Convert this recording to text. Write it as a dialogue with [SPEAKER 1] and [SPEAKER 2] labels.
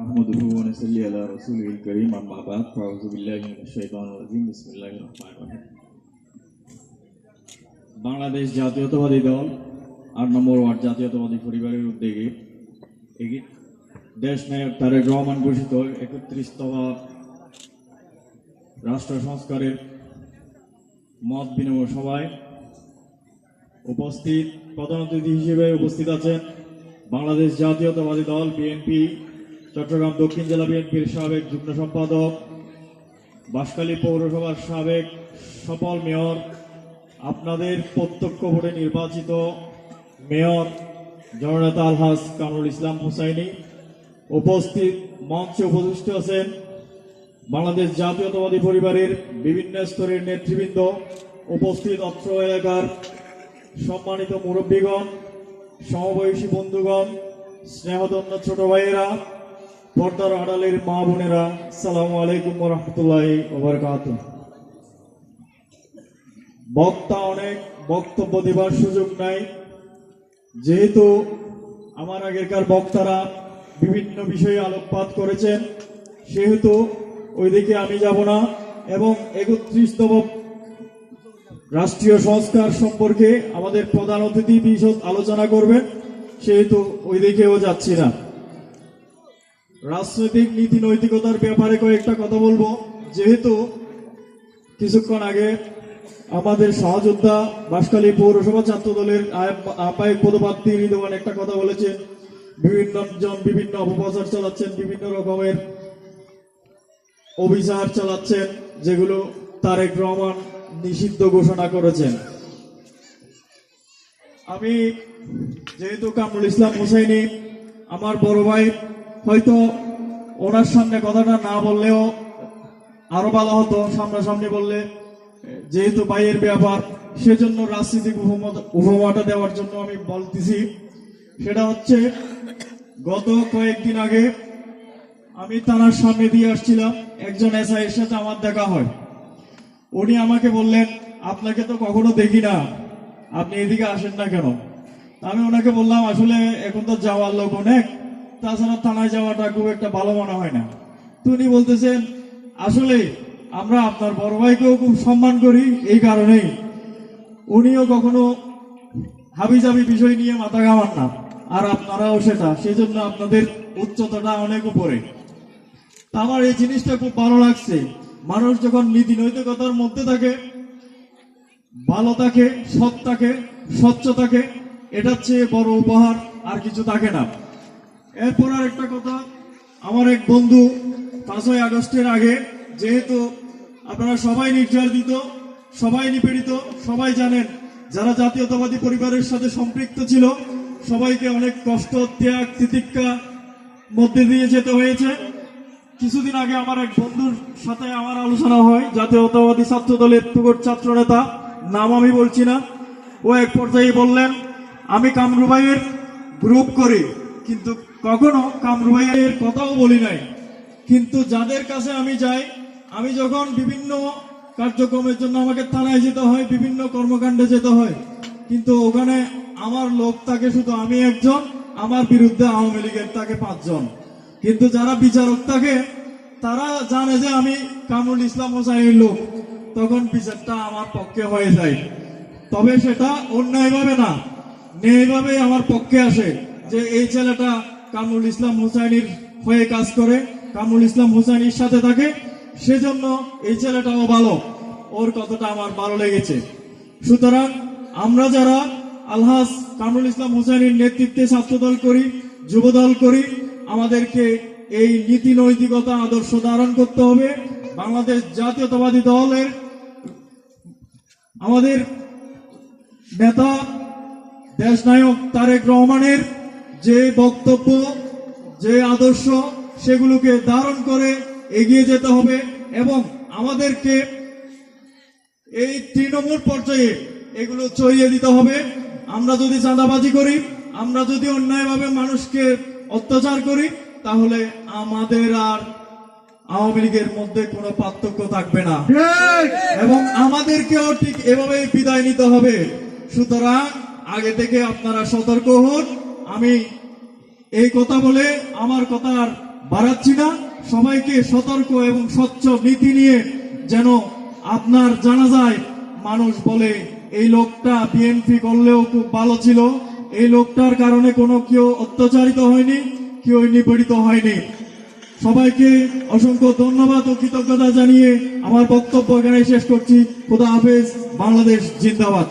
[SPEAKER 1] আহমদুহু ওয়া নুসাল্লি আলা রাসূলিল কারীম আম্মা বা'দ ফাউযু বিল্লাহি মিনাশ শাইতানির রাজীম বিসমিল্লাহির রহমানির রহিম। বাংলাদেশ জাতীয়তাবাদী দল ৮ নম্বর ওয়ার্ড জাতীয়তাবাদী পরিবারের উদ্যোগে দেশ নায়ক তারেক রহমান ঘোষিত ৩১তম রাষ্ট্র সংস্কারের মত বিনিময় সভায় উপস্থিত প্রধান অতিথি হিসেবে উপস্থিত আছেন বাংলাদেশ জাতীয়তাবাদী দল বিএনপি চট্টগ্রাম দক্ষিণ জেলা বিএনপির সাবেক যুগ্ম সম্পাদক, বাঁশখালী পৌরসভার সাবেক সফল মেয়র, আপনাদের প্রত্যক্ষ ভোটে নির্বাচিত মেয়র জননেতা আলহাজ কামরুল ইসলাম হুসাইনি। উপস্থিত মঞ্চে উপস্থিত আছেন বাংলাদেশ জাতীয়তাবাদী পরিবারের বিভিন্ন স্তরের নেতৃবৃন্দ, উপস্থিত অত্র এলাকার সম্মানিত মুরব্বীগণ, সমবয়সী বন্ধুগণ, স্নেহধন্য ছোট ভাইয়েরা, পর্দার আড়ালের মা বোনেরা, আসসালামু আলাইকুম ওয়া রাহমাতুল্লাহি ওয়া বারাকাতুহু। বক্তা অনেক বক্তব্য দেবার সুযোগ নাই, যেহেতু আমার আগেরকার বক্তারা বিভিন্ন বিষয়ে আলোকপাত করেছেন, সেহেতু ওইদিকে আমি যাব না এবং ৩১তম রাষ্ট্রীয় সংস্কার সম্পর্কে আমাদের প্রধান অতিথি বিশদ আলোচনা করবেন, সেহেতু ওই দিকেও যাচ্ছি না। রাজনৈতিক নীতি নৈতিকতার ব্যাপারে কয়েকটা কথা বলবো, যেহেতু কিছুক্ষণ আগে আমাদের সহযোদ্ধা বাঁশখালী পৌরসভা ছাত্র দলের আহ্বায়ক পদপ্রার্থী রিদওয়ান একটা কথা বলেছেন, বিভিন্ন জন বিভিন্ন অপপ্রচার চালাচ্ছেন, বিভিন্ন রকমের অভিযান চালাচ্ছেন, যেগুলো তারেক রহমান নিষিদ্ধ ঘোষণা করেছেন। আমি যেহেতু কামরুল ইসলাম হুসাইনি আমার বড় ভাই, হয়তো ওনার সামনে কথাটা না বললেও আরো ভালো হতো, সামনাসামনি বললে, যেহেতু ভাইয়ের ব্যাপার, সেজন্য রাজনৈতিক উপমাটা দেওয়ার জন্য আমি বলতেছি। সেটা হচ্ছে, গত কয়েকদিন আগে আমি থানার সামনে দিয়ে আসছিলাম, একজন এসআই এর সাথে আমার দেখা হয়। উনি আমাকে বললেন, আপনাকে তো কখনো দেখি না, আপনি এদিকে আসেন না কেন? আমি ওনাকে বললাম, আসলে এখন তো যাওয়ার লোক অনেক, তাছাড়া থানায় যাওয়াটা খুব একটা ভালো মনে হয় না। তো উনি বলতেছেন, আসলে আমরা আপনার বড় ভাইকেও খুব সম্মান করি, এই কারণেই উনিও কখনো হাবিজাবি বিষয় নিয়ে মাথা ঘামান না, আর আপনারাও সেটা, সেজন্য আপনাদের উচ্চতাটা অনেক উপরে। তা আমার এই জিনিসটা খুব ভালো লাগছে। মানুষ যখন নীতি নৈতিকতার মধ্যে থাকে, ভালো থাকে, সৎ থাকে, স্বচ্ছ থাকে, এটার চেয়ে বড় উপহার আর কিছু থাকে না। এরপর আর একটা কথা, আমার এক বন্ধু ৫ই আগস্টের আগে, যেহেতু আপনারা সবাই নির্যাতিত, সবাই নিপীড়িত, সবাই জানেন, যারা জাতীয়তাবাদী পরিবারের সাথে সম্পৃক্ত ছিল, সবাইকে অনেক কষ্ট, ত্যাগ, তিতিক্ষা মধ্যে দিয়ে যেতে হয়েছে। কিছুদিন আগে আমার এক বন্ধুর সাথে আমার আলোচনা হয়, জাতীয়তাবাদী ছাত্র দলের প্রকট ছাত্র নেতা, নাম আমি বলছি না। ও এক পর্যায়ে বললেন, আমি কামরু ভাইয়ের গ্রুপ করি, কিন্তু কখনো কামরু ভাইয়ের কথাও বলি নাই। কিন্তু যাদের কাছে আমি যাই, আমি যখন বিভিন্ন কার্যক্রমের জন্য আমাকে থানায় যেতে হয়, বিভিন্ন কর্মকাণ্ডে যেতে হয়, কিন্তু ওখানে আমার লোক থাকে শুধু আমি একজন, আমার বিরুদ্ধে আওয়ামী লীগের থাকে ৫ জন। কিন্তু যারা বিচারক থাকে, তারা জানে যে আমি কামরুল ইসলাম হোসাইনের লোক, তখন বিচারটা আমার পক্ষে হয়ে যায়। তবে সেটা অন্যায়ভাবে না, ন্যায়ভাবে আমার পক্ষে আসে, যে এই ছেলেটা কামরুল ইসলাম হুসাইনির হয়ে কাজ করে, কামরুল ইসলাম হুসাইনির সাথে থাকে, সেজন্য এই ছেলেটাও ভালো, ওর কথাটা আমার ভালো লেগেছে। সুতরাং আমরা যারা আলহাজ কামরুল ইসলাম হুসাইনির নেতৃত্বে ছাত্রদল করি, যুবদল করি, আমাদেরকে এই নীতি নৈতিকতা আদর্শ ধারণ করতে হবে। বাংলাদেশ জাতীয়তাবাদী দলের আমাদের নেতা দেশ নায়ক তারেক রহমানের যে বক্তব্য, যে আদর্শ, সেগুলোকে ধারণ করে এগিয়ে যেতে হবে এবং আমাদেরকে এই তৃণমূল পর্যায়ে এগুলো ছড়িয়ে দিতে হবে। আমরা যদি চাঁদাবাজি করি, আমরা যদি অন্যায়ভাবে মানুষকে অত্যাচার করি, তাহলে আমাদের আর আওয়ামী লীগের মধ্যে কোনো পার্থক্য থাকবে না এবং আমাদেরকেও ঠিক এভাবেই বিদায় নিতে হবে। সুতরাং আগে থেকে আপনারা সতর্ক হন। আমি এই কথা বলে আমার কথা আর বাড়াচ্ছি না, সবাইকে সতর্ক এবং স্বচ্ছ নীতি নিয়ে যেন আপনার জানাজায় মানুষ বলে এই লোকটা বিএনপি করলেও খুব ভালো ছিল, এই লোকটার কারণে কোনো কেউ অত্যাচারিত হয়নি, কেউ নিপীড়িত হয়নি। সবাইকে অসংখ্য ধন্যবাদ ও কৃতজ্ঞতা জানিয়ে আমার বক্তব্য এখানে শেষ করছি। খোদা হাফেজ। বাংলাদেশ জিন্দাবাদ।